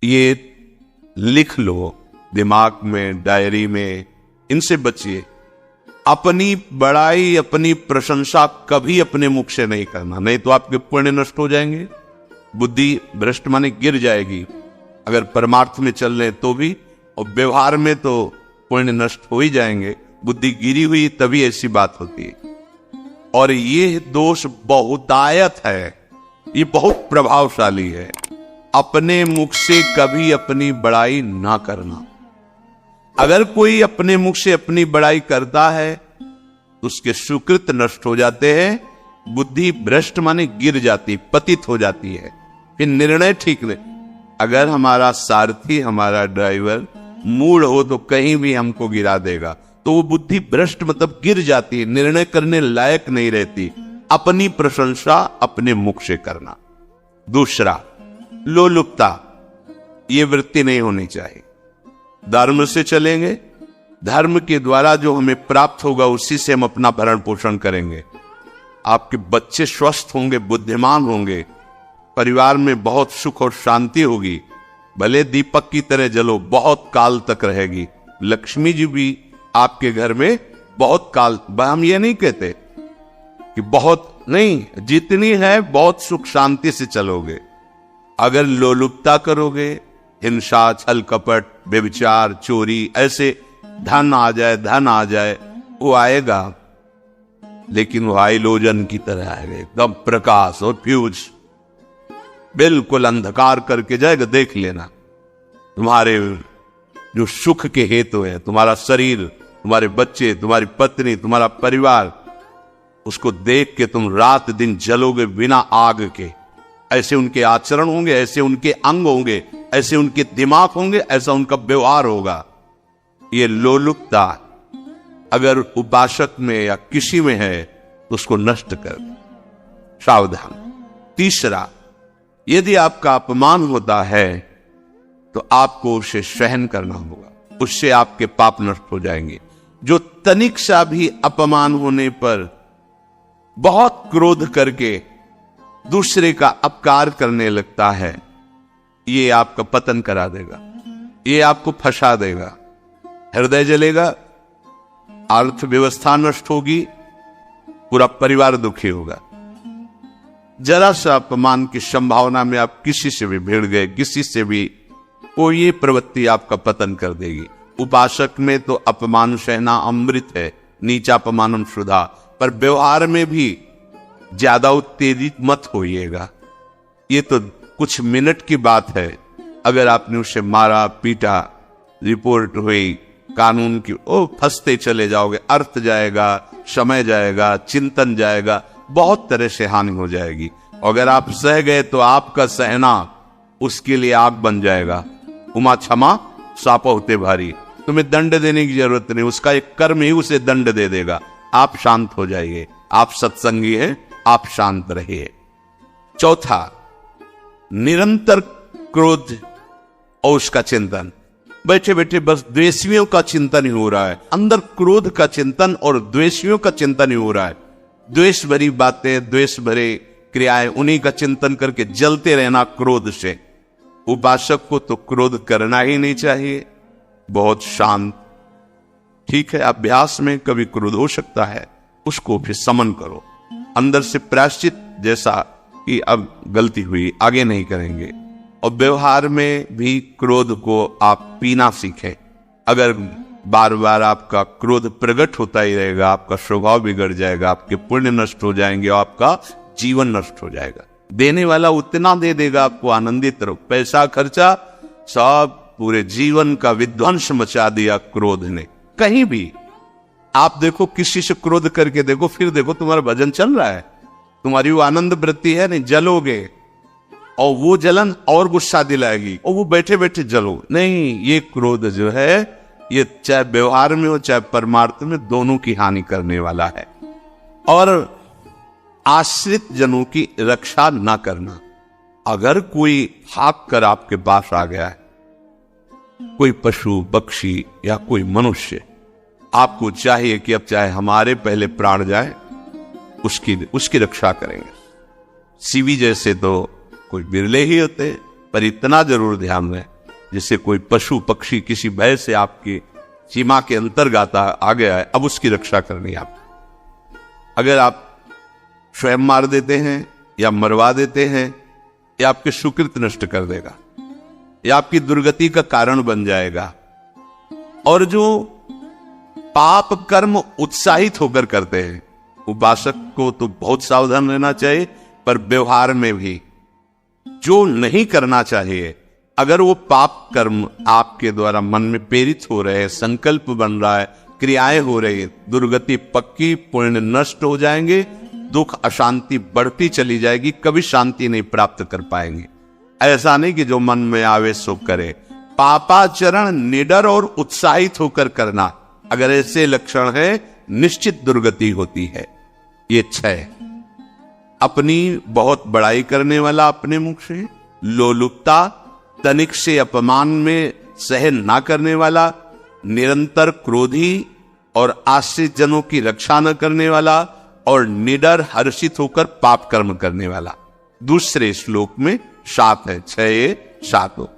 ये लिख लो दिमाग में, डायरी में, इनसे बचिए। अपनी बड़ाई, अपनी प्रशंसा कभी अपने मुख से नहीं करना, नहीं तो आपके पुण्य नष्ट हो जाएंगे, बुद्धि भ्रष्ट माने गिर जाएगी। अगर परमार्थ में चल रहे तो भी, और व्यवहार में तो पुण्य नष्ट हो ही जाएंगे। बुद्धि गिरी हुई तभी ऐसी बात होती है। और ये दोष बहुतायत है, ये बहुत प्रभावशाली है। अपने मुख से कभी अपनी बड़ाई ना करना। अगर कोई अपने मुख से अपनी बड़ाई करता है तो उसके सुकृत नष्ट हो जाते हैं, बुद्धि भ्रष्ट माने गिर जाती, पतित हो जाती है, फिर निर्णय ठीक नहीं। अगर हमारा सारथी, हमारा ड्राइवर मूढ़ हो तो कहीं भी हमको गिरा देगा, तो वो बुद्धि भ्रष्ट मतलब गिर जाती है, निर्णय करने लायक नहीं रहती। अपनी प्रशंसा अपने मुख से करना। दूसरा, लोलुपता, ये वृत्ति नहीं होनी चाहिए। धर्म से चलेंगे, धर्म के द्वारा जो हमें प्राप्त होगा उसी से हम अपना भरण पोषण करेंगे। आपके बच्चे स्वस्थ होंगे, बुद्धिमान होंगे, परिवार में बहुत सुख और शांति होगी, भले दीपक की तरह जलो, बहुत काल तक रहेगी। लक्ष्मी जी भी आपके घर में बहुत काल, हम ये नहीं कहते कि बहुत नहीं, जितनी है बहुत सुख शांति से चलोगे। अगर लोलुपता करोगे, हिंसा, छल कपट, व्यभिचार, चोरी, ऐसे धन आ जाए, वो आएगा, लेकिन वो हाइलोजन की तरह आएगा, एकदम प्रकाश और फ्यूज, बिल्कुल अंधकार करके जाएगा। देख लेना, तुम्हारे जो सुख के हेतु है, तुम्हारा शरीर, तुम्हारे बच्चे, तुम्हारी पत्नी, तुम्हारा परिवार, उसको देख के तुम रात दिन जलोगे बिना आग के। ऐसे उनके आचरण होंगे, ऐसे उनके अंग होंगे, ऐसे उनके दिमाग होंगे, ऐसा उनका व्यवहार होगा। ये लोलुपता अगर उपासक में या किसी में है तो उसको नष्ट कर दे। सावधान। तीसरा, यदि आपका अपमान होता है तो आपको उसे सहन करना होगा, उससे आपके पाप नष्ट हो जाएंगे। जो तनिक सा भी अपमान होने पर बहुत क्रोध करके दूसरे का अपकार करने लगता है, ये आपका पतन करा देगा, ये आपको फंसा देगा, हृदय जलेगा, अर्थव्यवस्था नष्ट होगी, पूरा परिवार दुखी होगा। जरा सा अपमान की संभावना में आप किसी से भी भिड़ गए, किसी से भी, वो ये प्रवृत्ति आपका पतन कर देगी। उपासक में तो अपमान सहना अमृत है, नीचा अपमानम शुदा, पर व्यवहार में भी ज्यादा उत्तेजित मत होइएगा। ये तो कुछ मिनट की बात है, अगर आपने उसे मारा पीटा, रिपोर्ट हुई कानून की, ओ फंसते चले जाओगे, अर्थ जाएगा, समय जाएगा, चिंतन जाएगा, बहुत तरह से हानि हो जाएगी। अगर आप सह गए तो आपका सहना उसके लिए आग बन जाएगा। उमा क्षमा साप होते भारी, तुम्हें दंड देने की जरूरत नहीं, उसका एक कर्म ही उसे दंड दे देगा। आप शांत हो जाइए, आप सत्संगी हैं, आप शांत रहिए। चौथा, निरंतर क्रोध और उसका चिंतन। बैठे बैठे बस द्वेषियों का चिंतन ही हो रहा है, अंदर क्रोध का चिंतन और द्वेषियों का चिंतन ही हो रहा है। द्वेष भरी बातें, द्वेष भरे क्रियाएं, उन्हीं का चिंतन करके जलते रहना क्रोध से। उपासक को तो क्रोध करना ही नहीं चाहिए, बहुत शांत। ठीक है, अभ्यास में कभी क्रोध हो सकता है, उसको फिर समन करो, अंदर से प्रायश्चित, जैसा कि अब गलती हुई, आगे नहीं करेंगे। और व्यवहार में भी क्रोध को आप पीना सीखें। अगर बार बार आपका क्रोध प्रकट होता ही रहेगा, आपका स्वभाव बिगड़ जाएगा, आपके पुण्य नष्ट हो जाएंगे और आपका जीवन नष्ट हो जाएगा। देने वाला उतना दे देगा, आपको आनंदित रहो, पैसा खर्चा सब, पूरे जीवन का विध्वंस मचा दिया क्रोध ने। कहीं भी आप देखो, किसी से क्रोध करके देखो, फिर देखो तुम्हारा भजन चल रहा है, तुम्हारी वो आनंद वृत्ति है नहीं, जलोगे और वो जलन और गुस्सा दिलाएगी, और वो बैठे बैठे जलो नहीं। ये क्रोध जो है, ये चाहे व्यवहार में हो चाहे परमार्थ में, दोनों की हानि करने वाला है। और आश्रित जनों की रक्षा ना करना। अगर कोई भाग कर आपके पास आ गया है, कोई पशु पक्षी या कोई मनुष्य, आपको चाहिए कि अब चाहे हमारे पहले प्राण जाए, उसकी रक्षा करेंगे। सीवी जैसे तो कोई बिरले ही होते, पर इतना जरूर ध्यान रहे, जैसे कोई पशु पक्षी किसी भय से आपकी सीमा के अंतर्गत आ गया है, अब उसकी रक्षा करनी है आप। अगर आप स्वयं मार देते हैं या मरवा देते हैं, या आपके सुकृत नष्ट कर देगा, या आपकी दुर्गति का कारण बन जाएगा। और जो पाप कर्म उत्साहित होकर करते हैं, उपासक को तो बहुत सावधान रहना चाहिए, पर व्यवहार में भी जो नहीं करना चाहिए, अगर वो पाप कर्म आपके द्वारा मन में प्रेरित हो रहे हैं, संकल्प बन रहा है, क्रियाएं हो रही है, दुर्गति पक्की, पुण्य नष्ट हो जाएंगे, दुख अशांति बढ़ती चली जाएगी, कभी शांति नहीं प्राप्त कर पाएंगे। ऐसा नहीं कि जो मन में आवे सो करे। पापाचरण निडर और उत्साहित होकर करना, अगर ऐसे लक्षण है, निश्चित दुर्गति होती है। ये 6, अपनी बहुत बड़ाई करने वाला अपने मुख से, लोलुपता, तनिक से अपमान में सहन ना करने वाला, निरंतर क्रोधी और आश्रित जनों की रक्षा न करने वाला, और निडर हर्षित होकर पाप कर्म करने वाला। दूसरे श्लोक में 7 है, 6 7 हो।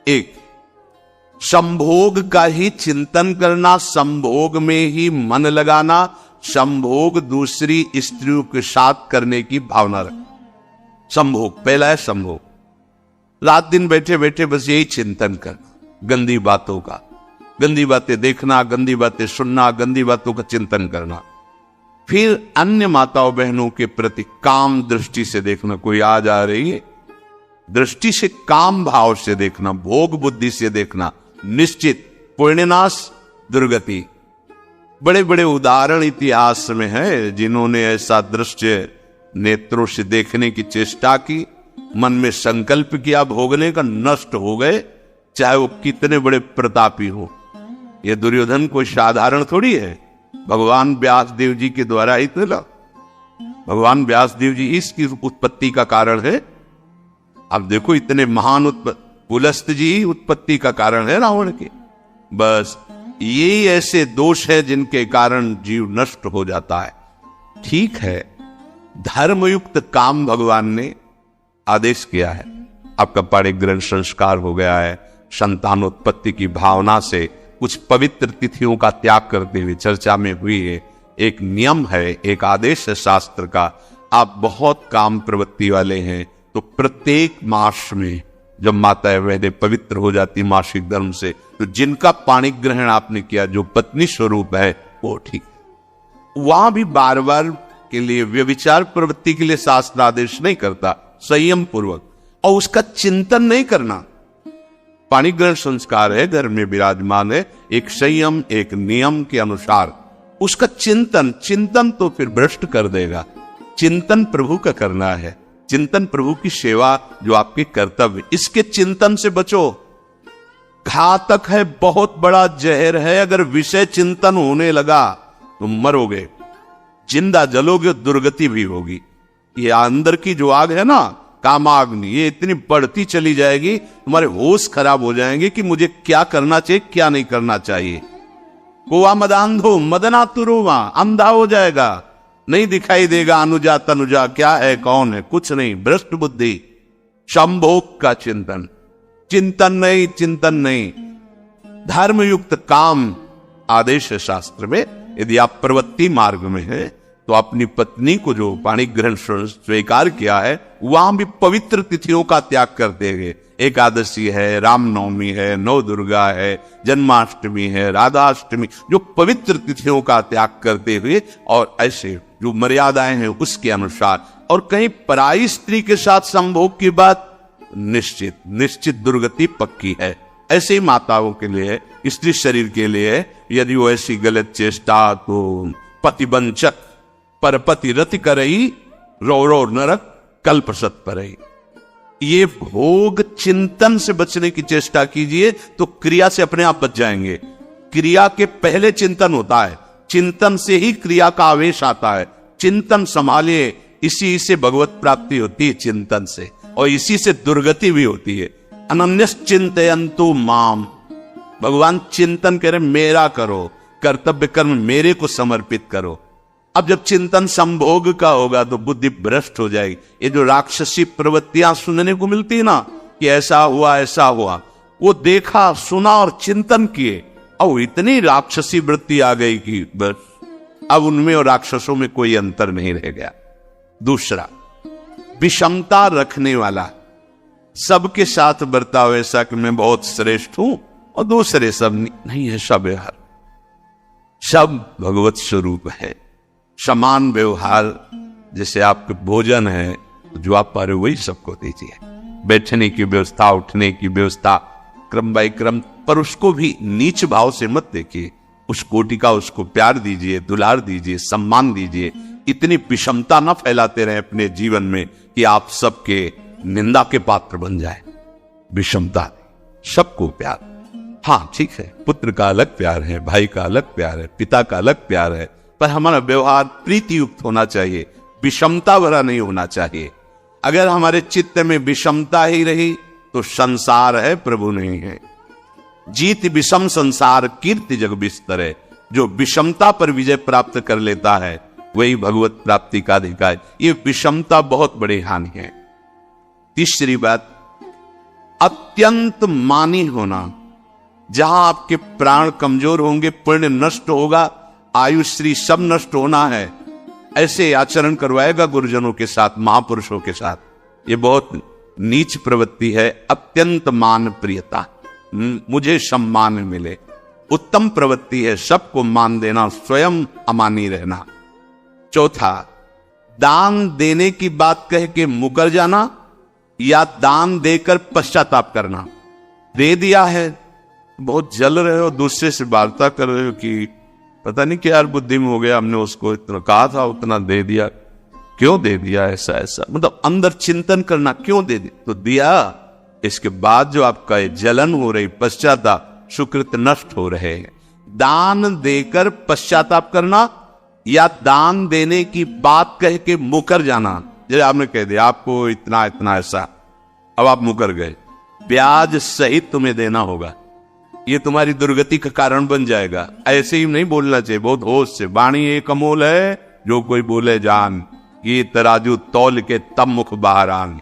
1, संभोग का ही चिंतन करना, संभोग में ही मन लगाना, संभोग दूसरी स्त्रियों के साथ करने की भावना रख। संभोग पहला है, संभोग रात दिन बैठे बैठे बस यही चिंतन कर, गंदी बातों का, गंदी बातें देखना, गंदी बातें सुनना, गंदी बातों का चिंतन करना। फिर अन्य माताओं बहनों के प्रति काम दृष्टि से देखना, कोई आ जा रही है, दृष्टि से काम भाव से देखना, भोग बुद्धि से देखना, निश्चित पुण्यनाश दुर्गति। बड़े बड़े उदाहरण इतिहास में है जिन्होंने ऐसा दृश्य नेत्रों से देखने की चेष्टा की, मन में संकल्प किया भोगने का, नष्ट हो गए, चाहे वो कितने बड़े प्रतापी हो। ये दुर्योधन कोई साधारण थोड़ी है, भगवान व्यासदेव जी के द्वारा ही तो भगवान व्यासदेव जी इसकी उत्पत्ति का कारण है। अब देखो इतने महान पुलस्त जी उत्पत्ति का कारण है रावण के। बस ये ऐसे दोष है जिनके कारण जीव नष्ट हो जाता है। ठीक है, धर्मयुक्त काम भगवान ने आदेश किया है, आपका पाणिक ग्रहण संस्कार हो गया है, संतानोत्पत्ति की भावना से कुछ पवित्र तिथियों का त्याग करते हुए चर्चा में हुई है। एक नियम है, एक आदेश है शास्त्र का, आप बहुत काम प्रवृत्ति वाले हैं तो प्रत्येक मास में जब माता बहनें पवित्र हो जाती मासिक धर्म से, तो जिनका पाणिक ग्रहण आपने किया, जो पत्नी स्वरूप है, वो ठीक। वहां भी बार बार के लिए व्यभिचार प्रवृत्ति के लिए शास्त्र आदेश नहीं करता, संयम पूर्वक, और उसका चिंतन नहीं करना। पाणिक ग्रहण संस्कार है, घर में विराजमान है, एक संयम एक नियम के अनुसार उसका चिंतन तो फिर भ्रष्ट कर देगा। चिंतन प्रभु का करना है, चिंतन प्रभु की सेवा जो आपके कर्तव्य, इसके चिंतन से बचो। घातक है, बहुत बड़ा जहर है, अगर विषय चिंतन होने लगा तो मरोगे, जिंदा जलोगे, दुर्गति भी होगी। ये अंदर की जो आग है ना, कामाग्नि, ये इतनी बढ़ती चली जाएगी, तुम्हारे होश खराब हो जाएंगे कि मुझे क्या करना चाहिए क्या नहीं करना चाहिए। कोआ मदांधो मदना तुरुवा, अंधा हो जाएगा, नहीं दिखाई देगा अनुजा तनुजा क्या है कौन है, कुछ नहीं, भ्रष्ट बुद्धि। संभोग का चिंतन नहीं, धर्मयुक्त काम आदेश है शास्त्र में। यदि आप प्रवृत्ति मार्ग में है तो अपनी पत्नी को जो पाणिक ग्रहण स्वीकार किया है, वहां भी पवित्र तिथियों का त्याग करते हुए, एकादशी है, रामनवमी है, नव दुर्गा है, जन्माष्टमी है, राधाष्टमी, जो पवित्र तिथियों का त्याग करते हुए, और ऐसे जो मर्यादाएं हैं उसके अनुसार, और कहीं पराई स्त्री के साथ संभोग की बात, निश्चित दुर्गति पक्की है। ऐसे ही माताओं के लिए, स्त्री शरीर के लिए, यदि वो ऐसी गलत चेष्टा, तो पतिवंचक परपति रति करई, रो नरक कल्प सत परई। ये भोग चिंतन से बचने की चेष्टा कीजिए तो क्रिया से अपने आप बच जाएंगे। क्रिया के पहले चिंतन होता है, चिंतन से ही क्रिया का आवेश आता है। चिंतन संभालिए, इसी से भगवत प्राप्ति होती है, चिंतन से, और इसी से दुर्गति भी होती है। अनन्यश्चिन्तयन्तु माम, भगवान चिंतन करे मेरा करो, कर्तव्य कर्म मेरे को समर्पित करो। अब जब चिंतन संभोग का होगा तो बुद्धि भ्रष्ट हो जाएगी। ये जो राक्षसी प्रवृत्तियां सुनने को मिलती है ना, कि ऐसा हुआ, वो देखा, सुना और चिंतन किए, और इतनी राक्षसी वृत्ति आ गई कि बस अब उनमें और राक्षसों में कोई अंतर नहीं रह गया। दूसरा, विषमता रखने वाला, सबके साथ बर्ताव ऐसा कि मैं बहुत श्रेष्ठ हूं और दूसरे सब नहीं है। सब व्यवहार सब भगवत स्वरूप है। समान व्यवहार, जैसे आपके भोजन है, जो आप पा रहे हो वही सबको दीजिए। बैठने की व्यवस्था, उठने की व्यवस्था, क्रम बाय क्रम, पर उसको भी नीच भाव से मत देखिए। उस कोटि का उसको प्यार दीजिए, दुलार दीजिए, सम्मान दीजिए। इतनी विषमता न फैलाते रहे अपने जीवन में कि आप सबके निंदा के पात्र बन जाए। विषमता, सबको प्यार। हाँ ठीक है, पुत्र का अलग प्यार है, भाई का अलग प्यार है, पिता का अलग प्यार है, पर हमारा व्यवहार प्रीति युक्त होना चाहिए, विषमता भरा नहीं होना चाहिए। अगर हमारे चित्त में विषमता ही रही तो संसार है, प्रभु नहीं है। जीत विषम संसार, कीर्ति जग बिस्तर। जो विषमता पर विजय प्राप्त कर लेता है वही भगवत प्राप्ति का अधिकारी। ये विषमता बहुत बड़ी हानि है। तीसरी बात, अत्यंत मानी होना। जहां आपके प्राण कमजोर होंगे, पुण्य नष्ट होगा, आयुश्री सब नष्ट होना है, ऐसे आचरण करवाएगा गुरुजनों के साथ, महापुरुषों के साथ। ये बहुत नीच प्रवृत्ति है। अत्यंत मान प्रियता, मुझे सम्मान मिले, उत्तम प्रवृत्ति है। सबको मान देना, स्वयं अमानी रहना। चौथा, दान देने की बात कह के मुकर जाना या दान देकर पश्चाताप करना। दे दिया है, बहुत जल रहे हो, दूसरे से वार्ता कर रहे हो कि पता नहीं क्या यार बुद्धि में हो गया, हमने उसको इतना कहा था, उतना दे दिया, क्यों दे दिया, ऐसा ऐसा, मतलब अंदर चिंतन करना, क्यों दे दिया तो दिया। इसके बाद जो आपका जलन हो रही, पश्चाताप, सुकृत नष्ट हो रहे हैं। दान देकर पश्चाताप करना या दान देने की बात कह के मुकर जाना। जैसे आपने कह दिया आपको इतना इतना ऐसा, अब आप मुकर गए, ब्याज सहित तुम्हें देना होगा, ये तुम्हारी दुर्गति का कारण बन जाएगा। ऐसे ही नहीं बोलना चाहिए, बहुत होश से। वाणी एक अमोल है, जो कोई बोले जान, ये तराजू तौल के तब मुख बाहर आन।